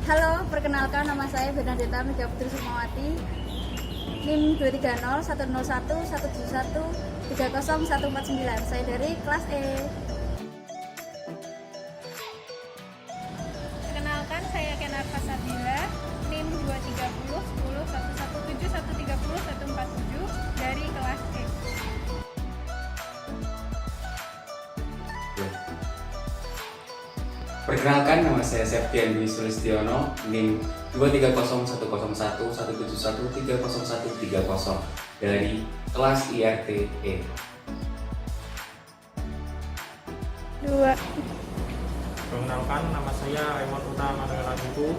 Halo, perkenalkan nama saya Bernadetta Mega Putri Sukmawati, NIM 230 101 171 30149. Saya dari kelas E. Perkenalkan, saya Kenar Fasabila, NIM 230 10 117 130 147 dari kelas E. Perkenalkan, nama saya Septian Dwi Sulistiono, NIM 230 101 171 30130 dari kelas IRT-E. 2. Perkenalkan, nama saya Aiman Utama Raguku,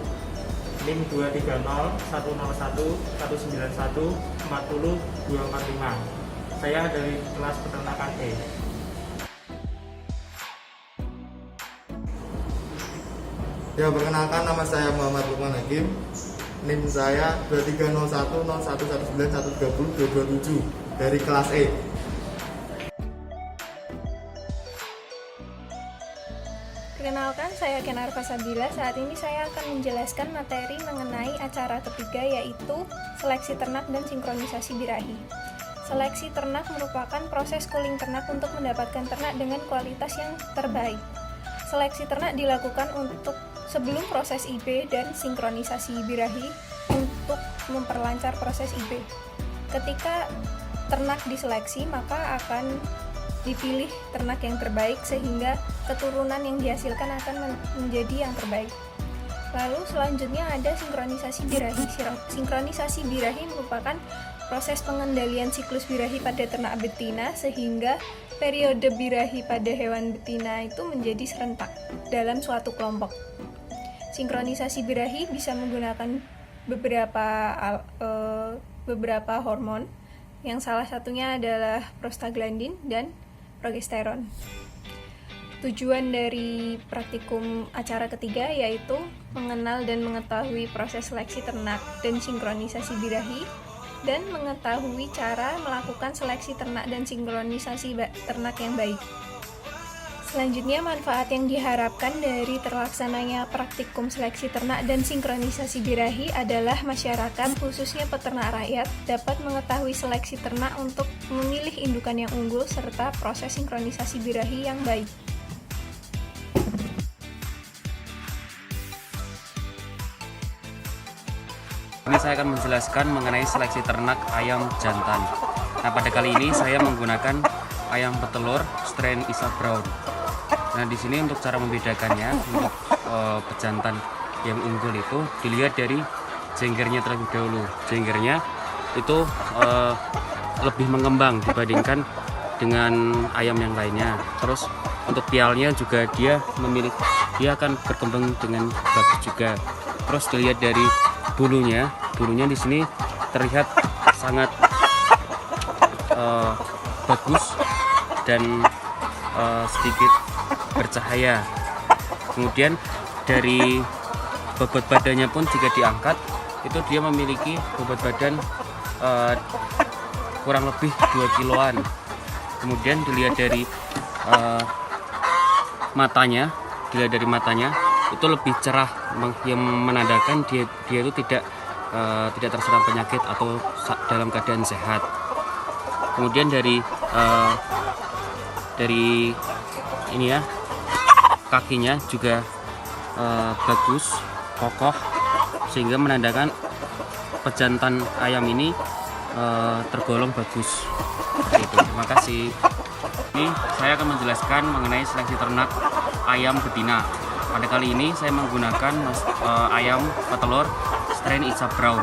NIM 230 101 191 40 245. Saya dari kelas peternakan E. Ya, perkenalkan, nama saya Muhammad Lukman Hakim, NIM saya 2301 0119 130 227 dari kelas E. Perkenalkan, saya Kenar Fasabila. Saat ini saya akan menjelaskan materi mengenai acara ketiga, yaitu seleksi ternak dan sinkronisasi birahi. Seleksi ternak merupakan proses cooling ternak untuk mendapatkan ternak dengan kualitas yang terbaik. Seleksi ternak dilakukan untuk sebelum proses IB dan sinkronisasi birahi untuk memperlancar proses IB. Ketika ternak diseleksi, maka akan dipilih ternak yang terbaik sehingga keturunan yang dihasilkan akan menjadi yang terbaik. Lalu selanjutnya ada sinkronisasi birahi. Sinkronisasi birahi merupakan proses pengendalian siklus birahi pada ternak betina sehingga periode birahi pada hewan betina itu menjadi serentak dalam suatu kelompok. Sinkronisasi birahi bisa menggunakan beberapa hormon, yang salah satunya adalah prostaglandin dan progesteron. Tujuan dari praktikum acara ketiga yaitu mengenal dan mengetahui proses seleksi ternak dan sinkronisasi birahi, dan mengetahui cara melakukan seleksi ternak dan sinkronisasi ternak yang baik. Selanjutnya, manfaat yang diharapkan dari terlaksananya praktikum seleksi ternak dan sinkronisasi birahi adalah masyarakat, khususnya peternak rakyat, dapat mengetahui seleksi ternak untuk memilih indukan yang unggul serta proses sinkronisasi birahi yang baik. Ini saya akan menjelaskan mengenai seleksi ternak ayam jantan. Nah, pada kali ini saya menggunakan ayam petelur strain Isa Brown. Nah, di sini untuk cara membedakannya untuk pejantan yang unggul itu dilihat dari jenggernya terlebih dahulu. Jenggernya itu lebih mengembang dibandingkan dengan ayam yang lainnya. Terus untuk pialnya juga dia akan berkembang dengan bagus juga. Terus dilihat dari bulunya di sini terlihat sangat bagus dan sedikit bercahaya. Kemudian dari bobot badannya pun jika diangkat itu dia memiliki bobot badan kurang lebih 2 kiloan. Kemudian dilihat dari matanya itu lebih cerah, yang menandakan dia itu tidak terserang penyakit atau dalam keadaan sehat. Kemudian dari ini ya, kakinya juga bagus, kokoh, sehingga menandakan pejantan ayam ini tergolong bagus. Itu. Terima kasih. Ini saya akan menjelaskan mengenai seleksi ternak ayam betina. Pada kali ini saya menggunakan ayam petelur strain Isa Brown.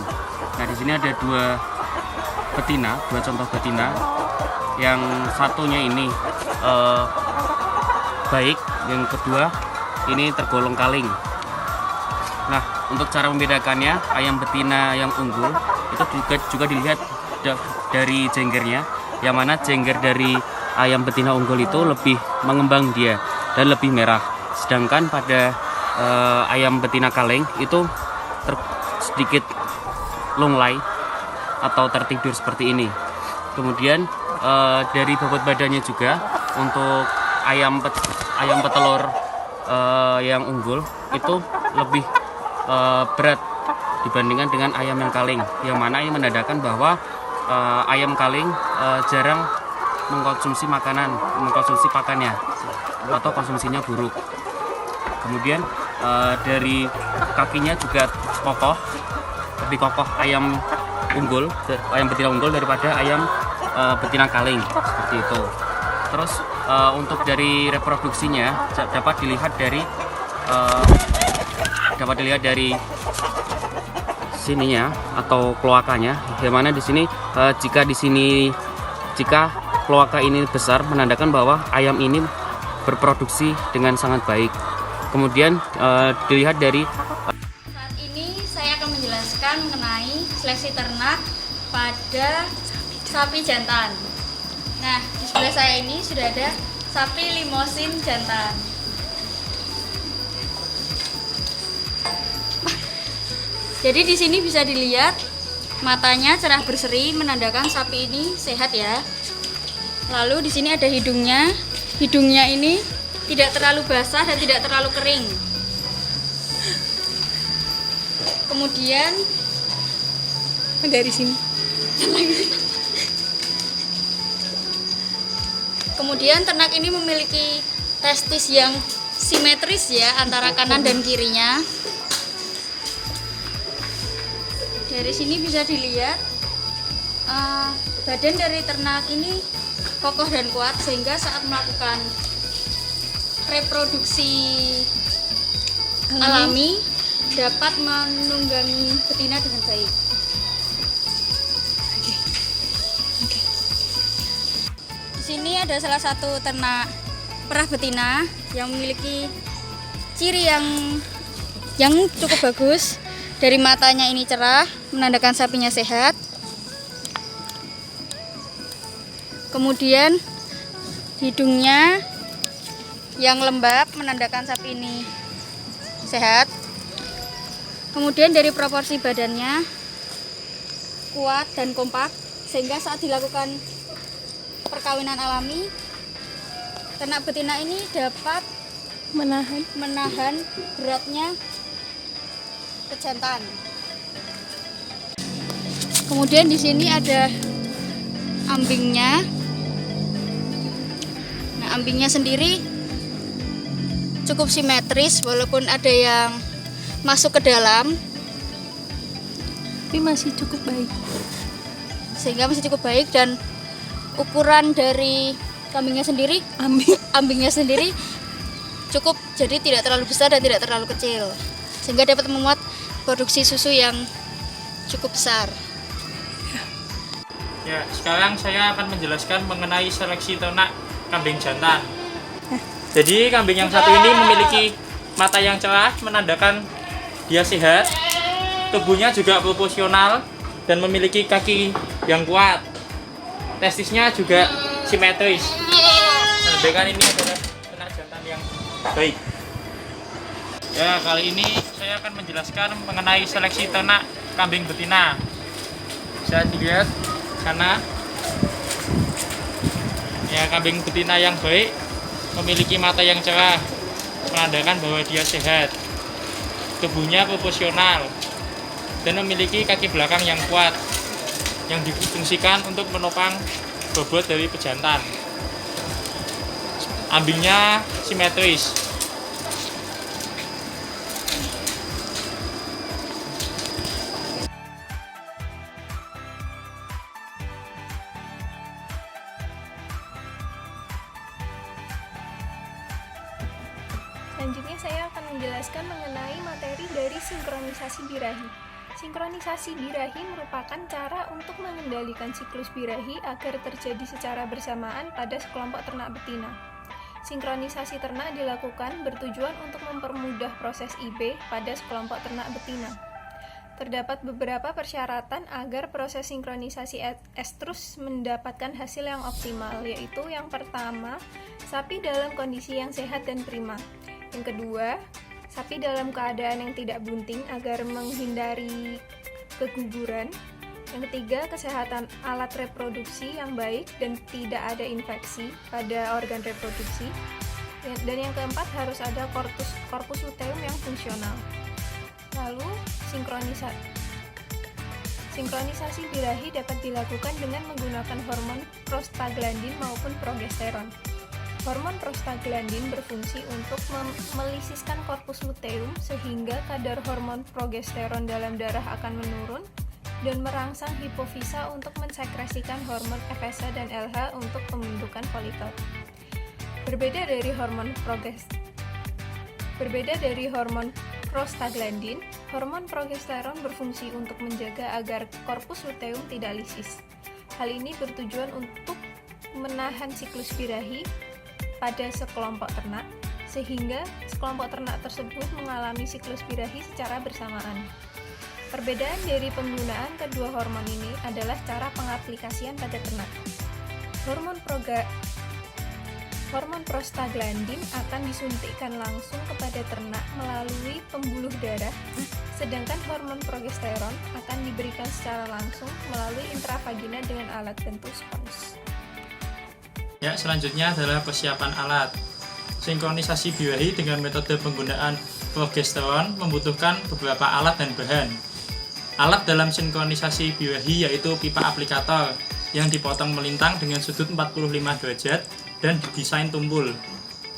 Nah, di sini ada dua contoh betina. Yang satunya ini baik, yang kedua ini tergolong kaling. Nah, untuk cara membedakannya, ayam betina yang unggul itu juga dilihat dari jenggernya, yang mana jengger dari ayam betina unggul itu lebih mengembang dia dan lebih merah. Sedangkan pada ayam betina kaleng itu sedikit lunglai atau tertidur seperti ini. Kemudian dari bobot badannya juga untuk ayam petelur yang unggul itu lebih berat dibandingkan dengan ayam yang kaleng, yang mana ini menandakan bahwa ayam kaleng jarang mengkonsumsi pakannya atau konsumsinya buruk. Kemudian dari kakinya juga lebih kokoh ayam betina unggul daripada ayam betina kaleng, seperti itu. Terus untuk dari reproduksinya dapat dilihat dari sininya atau kloakanya, yang mana di sini jika kloaka ini besar menandakan bahwa ayam ini berproduksi dengan sangat baik. Kemudian dilihat dari Saat ini saya akan menjelaskan mengenai seleksi ternak pada sapi jantan. Nah, di sebelah saya ini sudah ada sapi limosin jantan. Jadi di sini bisa dilihat matanya cerah berseri, menandakan sapi ini sehat ya. Lalu di sini ada hidungnya. Hidungnya ini tidak terlalu basah dan tidak terlalu kering. Kemudian Dari sini. Kemudian ternak ini memiliki testis yang simetris ya antara kanan dan kirinya. Dari sini bisa dilihat badan dari ternak ini kokoh dan kuat, sehingga saat melakukan reproduksi alami dapat menunggangi betina dengan baik. Di sini ada salah satu ternak perah betina yang memiliki ciri yang cukup bagus. Dari matanya ini cerah, menandakan sapinya sehat. Kemudian hidungnya yang lembab, menandakan sapi ini sehat. Kemudian dari proporsi badannya kuat dan kompak, sehingga saat dilakukan perkawinan alami, ternak betina ini dapat menahan beratnya pejantan. Kemudian di sini ada ambingnya. Nah, ambingnya sendiri cukup simetris, walaupun ada yang masuk ke dalam, Tapi masih cukup baik. sehingga masih cukup baik. Dan ukuran dari kambingnya sendiri, ambingnya sendiri cukup, jadi tidak terlalu besar dan tidak terlalu kecil, sehingga dapat memuat produksi susu yang cukup besar. Ya, sekarang saya akan menjelaskan mengenai seleksi ternak kambing jantan. Jadi kambing yang satu ini memiliki mata yang cerah, menandakan dia sehat. Tubuhnya juga proporsional dan memiliki kaki yang kuat. Testisnya juga simetris. Menandakan ini adalah ternak jantan yang baik. Ya, kali ini saya akan menjelaskan mengenai seleksi ternak kambing betina. Bisa dilihat sana. Ya, kambing betina yang baik memiliki mata yang cerah, menandakan bahwa dia sehat. Tubuhnya proporsional dan memiliki kaki belakang yang kuat yang difungsikan untuk menopang bobot dari pejantan. Ambingnya simetris. Selanjutnya saya akan menjelaskan mengenai materi dari sinkronisasi birahi. Sinkronisasi birahi merupakan cara untuk mengendalikan siklus birahi agar terjadi secara bersamaan pada sekelompok ternak betina. Sinkronisasi ternak dilakukan bertujuan untuk mempermudah proses IB pada sekelompok ternak betina. Terdapat beberapa persyaratan agar proses sinkronisasi estrus mendapatkan hasil yang optimal, yaitu yang pertama, sapi dalam kondisi yang sehat dan prima. Yang kedua, sapi dalam keadaan yang tidak bunting agar menghindari keguguran. Yang ketiga, kesehatan alat reproduksi yang baik dan tidak ada infeksi pada organ reproduksi. Dan yang keempat, harus ada korpus luteum yang fungsional. Lalu, sinkronisasi birahi dapat dilakukan dengan menggunakan hormon prostaglandin maupun progesteron. Hormon prostaglandin berfungsi untuk melisiskan korpus luteum sehingga kadar hormon progesteron dalam darah akan menurun dan merangsang hipofisa untuk mensekresikan hormon FSH dan LH untuk pembentukan folikel. Berbeda dari hormon prostaglandin, hormon progesteron berfungsi untuk menjaga agar korpus luteum tidak lisis. Hal ini bertujuan untuk menahan siklus birahi pada sekelompok ternak, sehingga sekelompok ternak tersebut mengalami siklus birahi secara bersamaan. Perbedaan dari penggunaan kedua hormon ini adalah cara pengaplikasian pada ternak. Hormon prostaglandin akan disuntikkan langsung kepada ternak melalui pembuluh darah, sedangkan hormon progesteron akan diberikan secara langsung melalui intravagina dengan alat bantu spons. Ya, selanjutnya adalah persiapan alat. Sinkronisasi birahi dengan metode penggunaan progesteron membutuhkan beberapa alat dan bahan. Alat dalam sinkronisasi birahi yaitu pipa aplikator yang dipotong melintang dengan sudut 45 derajat dan didesain tumbul.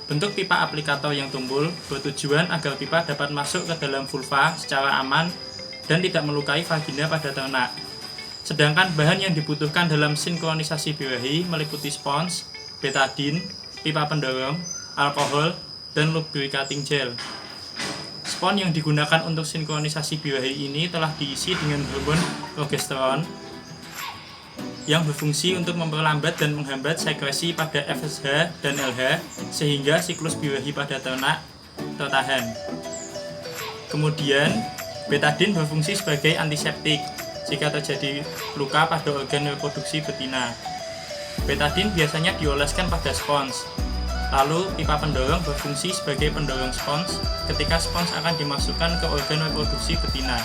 Bentuk pipa aplikator yang tumbul bertujuan agar pipa dapat masuk ke dalam vulva secara aman dan tidak melukai vagina pada ternak. Sedangkan bahan yang dibutuhkan dalam sinkronisasi birahi meliputi spons, betadin, pipa pendorong, alkohol, dan lubricating gel. Spons yang digunakan untuk sinkronisasi birahi ini telah diisi dengan hormon progesteron yang berfungsi untuk memperlambat dan menghambat sekresi pada FSH dan LH sehingga siklus birahi pada ternak tertahan. Kemudian, betadin berfungsi sebagai antiseptik jika terjadi luka pada organ reproduksi betina. Betadin biasanya dioleskan pada spons. Lalu, pipa pendorong berfungsi sebagai pendorong spons ketika spons akan dimasukkan ke organ reproduksi betina.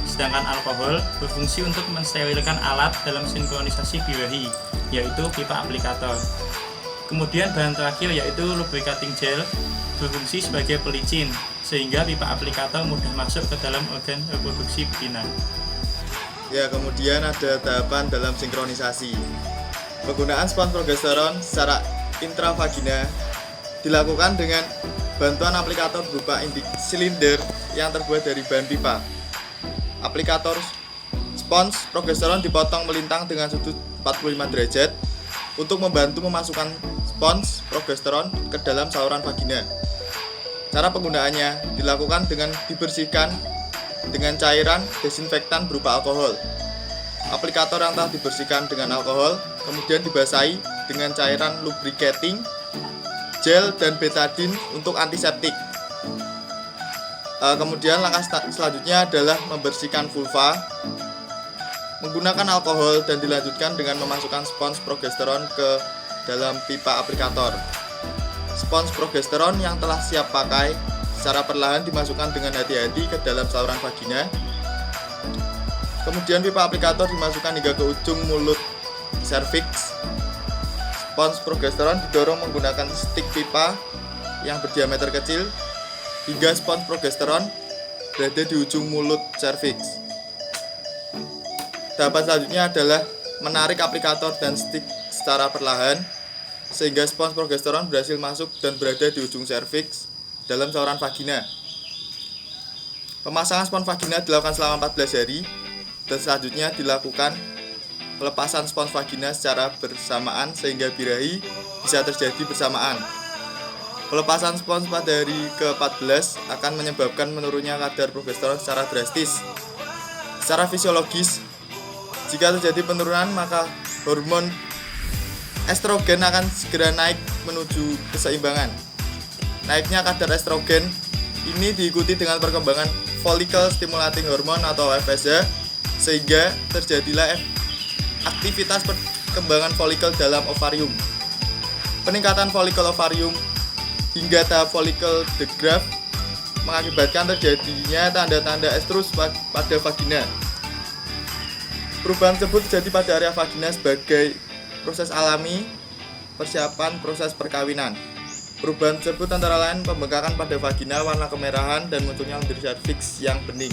Sedangkan alkohol berfungsi untuk mensterilkan alat dalam sinkronisasi birahi, yaitu pipa aplikator. Kemudian bahan terakhir yaitu lubricating gel berfungsi sebagai pelicin, sehingga pipa aplikator mudah masuk ke dalam organ reproduksi betina. Ya, kemudian ada tahapan dalam sinkronisasi. Penggunaan spons progesteron secara intravagina dilakukan dengan bantuan aplikator berupa silinder yang terbuat dari bahan pipa. Aplikator spons progesteron dipotong melintang dengan sudut 45 derajat untuk membantu memasukkan spons progesteron ke dalam saluran vagina. Cara penggunaannya dilakukan dengan dibersihkan dengan cairan desinfektan berupa alkohol. Aplikator yang telah dibersihkan dengan alkohol kemudian dibasahi dengan cairan lubricating gel dan betadin untuk antiseptik. Kemudian langkah selanjutnya adalah membersihkan vulva menggunakan alkohol dan dilanjutkan dengan memasukkan spons progesteron ke dalam pipa aplikator. Spons progesteron yang telah siap pakai secara perlahan dimasukkan dengan hati-hati ke dalam saluran vagina. Kemudian pipa aplikator dimasukkan hingga ke ujung mulut serviks. Spons progesteron didorong menggunakan stik pipa yang berdiameter kecil hingga spons progesteron berada di ujung mulut serviks. Tahapan selanjutnya adalah menarik aplikator dan stik secara perlahan sehingga spons progesteron berhasil masuk dan berada di ujung serviks dalam saluran vagina. Pemasangan spons vagina dilakukan selama 14 hari dan selanjutnya dilakukan pelepasan spons vagina secara bersamaan sehingga birahi bisa terjadi bersamaan. Pelepasan spons pada hari ke-14 akan menyebabkan menurunnya kadar progesteron secara drastis. Secara fisiologis, jika terjadi penurunan maka hormon estrogen akan segera naik menuju keseimbangan. Naiknya kadar estrogen ini diikuti dengan perkembangan follicle stimulating hormone atau FSH sehingga terjadilah aktivitas perkembangan folikel dalam ovarium. Peningkatan folikel ovarium hingga tahap folikel the graft mengakibatkan terjadinya tanda-tanda estrus pada vagina. Perubahan tersebut terjadi pada area vagina sebagai proses alami persiapan proses perkawinan. Perubahan tersebut antara lain pembengkakan pada vagina warna kemerahan dan munculnya lendir serviks yang bening.